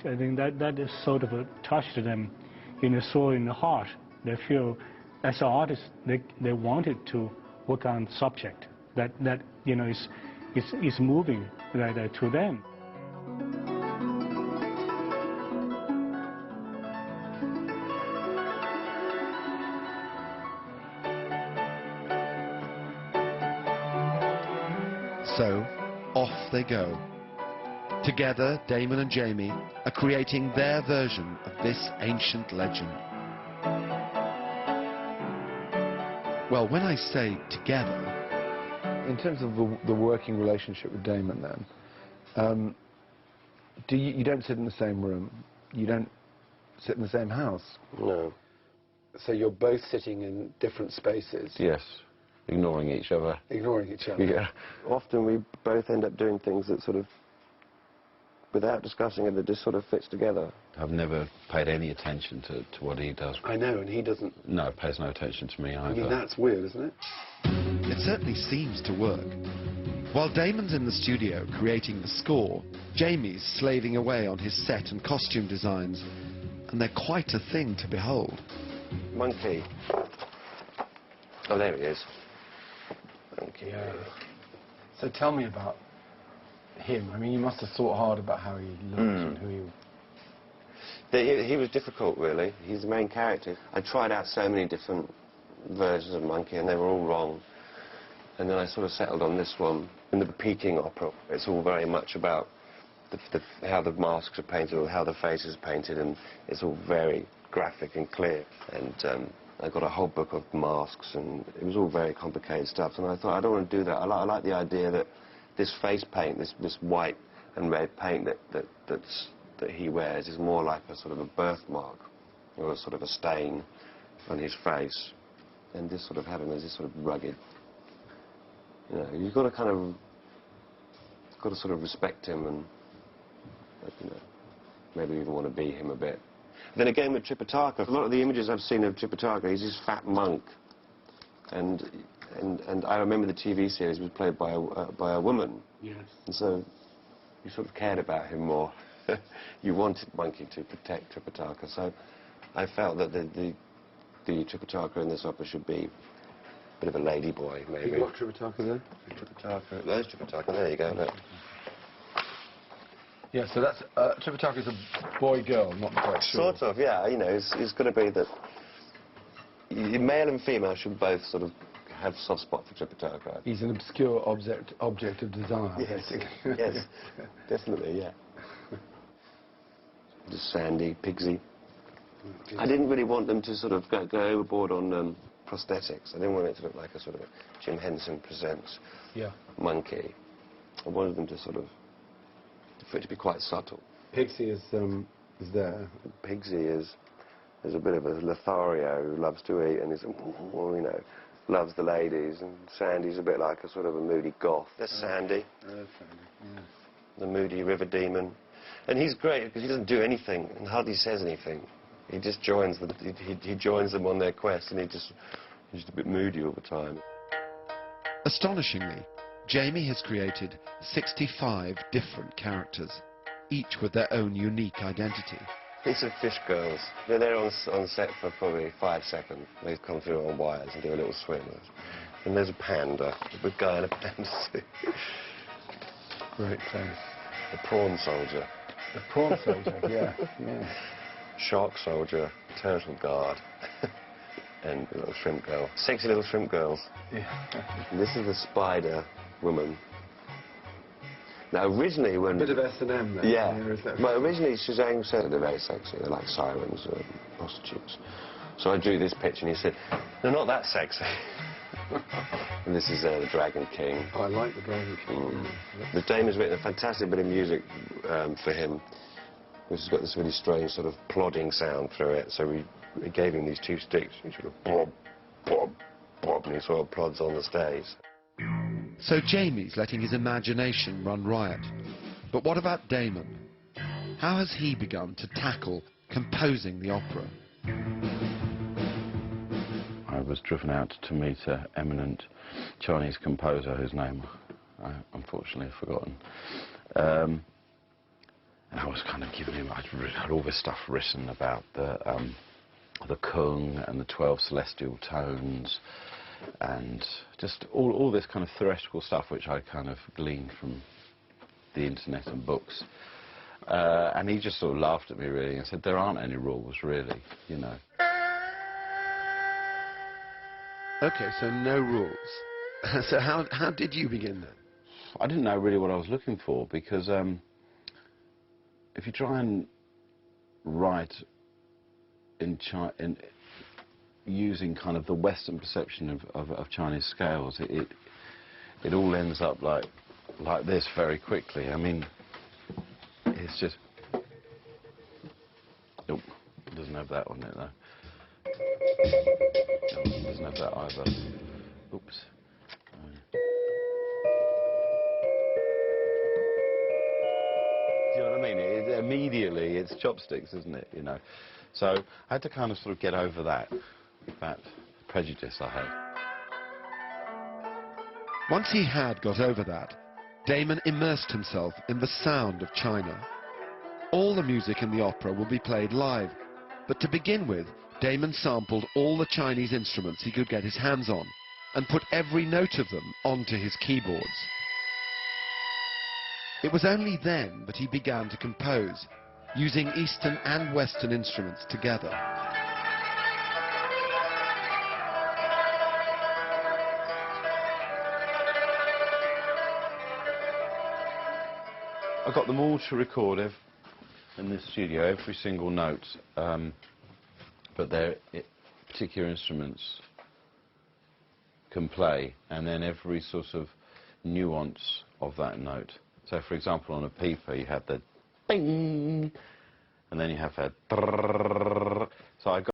I think that is sort of touched them in the soul, in the heart. They feel, as an artist, they wanted to work on subject that you know is moving to them. So, off they go. Together, Damon and Jamie are creating their version of this ancient legend. Well, when I say together... In terms of the working relationship with Damon, then, you don't sit in the same room, you don't sit in the same house? No. So you're both sitting in different spaces? Yes. Ignoring each other. Ignoring each other? Yeah. Often we both end up doing things that sort of, without discussing it, that just sort of fits together. I've never paid any attention to what he does. I know, and he doesn't... No, pays no attention to me either. I mean, that's weird, isn't it? It certainly seems to work. While Damon's in the studio creating the score, Jamie's slaving away on his set and costume designs, and they're quite a thing to behold. Monkey. Oh, there he is. Monkey. Yeah. So tell me about him. I mean, you must have thought hard about how he looked and who he... He was difficult, really. He's the main character. I tried out so many different versions of Monkey, and they were all wrong. And then I sort of settled on this one. In the Peking opera, it's all very much about how the masks are painted or how the face is painted, and it's all very graphic and clear. And I got a whole book of masks, and it was all very complicated stuff. And I thought, I don't want to do that. I like the idea that this face paint, this white and red paint that he wears is more like a sort of a birthmark or a sort of a stain on his face, and just sort of have him as this sort of rugged. You know, you've got to kind of sort of respect him, and you know, maybe even want to be him a bit. Then again with Tripitaka, a lot of the images I've seen of Tripitaka, he's this fat monk, and I remember the TV series was played by a woman. Yes. And so you sort of cared about him more. You wanted Monkey to protect Tripitaka, so I felt that the Tripitaka in this opera should be a bit of a lady boy, maybe. You got Tripitaka there? Tripitaka. There's Tripitaka. There you go. Look. Yeah, so that's Tripitaka's a boy-girl, not quite sure. Sort of, yeah. You know, it's going to be that male and female should both sort of have a soft spot for Tripitaka. He's an obscure object of desire, yes. basically. Yes, definitely, yeah. Just Sandy, Pigsy. I didn't really want them to sort of go overboard on prosthetics. I didn't want it to look like a sort of a Jim Henson Presents Monkey. I wanted them to sort of, for it to be quite subtle. Pigsy is there. Pigsy is a bit of a Lothario who loves to eat and is, well, you know, loves the ladies, and Sandy's a bit like a sort of a moody goth. There's Sandy. Sandy, yeah. The moody river demon. And he's great because he doesn't do anything and hardly says anything. He just joins them. He joins them on their quest, and he's just a bit moody all the time. Astonishingly, Jamie has created 65 different characters, each with their own unique identity. These are fish girls. They're there on set for probably 5 seconds. They come through on wires and do a little swim. And there's a panda, a big guy in a panda suit. Great place. The prawn soldier. The prawn soldier, yeah. Shark soldier, turtle guard, and a little shrimp girl. Sexy little shrimp girls. Yeah. And this is the spider woman. Now, originally when... Bit of S&M there. Yeah. Well, originally Shazam said they're very sexy. They're like sirens or prostitutes. So I drew this picture and he said, they're not that sexy. And this is the Dragon King. Oh, I like the Dragon King. The Damon's written a fantastic bit of music for him, which has got this really strange sort of plodding sound through it. So we gave him these 2 sticks, and he sort of bob, bob, bob, and he sort of plods on the stage. So Jamie's letting his imagination run riot. But what about Damon? How has he begun to tackle composing the opera? I was driven out to meet an eminent Chinese composer whose name I unfortunately have forgotten. And I was kind of giving him, I'd had all this stuff written about the Kung and the 12 celestial tones, and just all this kind of theoretical stuff which I kind of gleaned from the internet and books. And he just sort of laughed at me, really, and said, there aren't any rules, really, you know. Okay, so no rules. So how did you begin then? I didn't know really what I was looking for, because if you try and write in using kind of the Western perception of Chinese scales, it all ends up like this very quickly. I mean, it's just... Nope, it doesn't have that on it, though. No, it doesn't have that either. Oops. Do you know what I mean? Immediately, it's chopsticks, isn't it? You know. So I had to kind of sort of get over that prejudice I had. Once he had got over that, Damon immersed himself in the sound of China. All the music in the opera will be played live, but to begin with, Damon sampled all the Chinese instruments he could get his hands on and put every note of them onto his keyboards. It was only then that he began to compose, using Eastern and Western instruments together. I got them all to record in this studio, every single note, but their particular instruments can play, and then every sort of nuance of that note. So, for example, on a pipa, you have the ding, and then you have that. So I got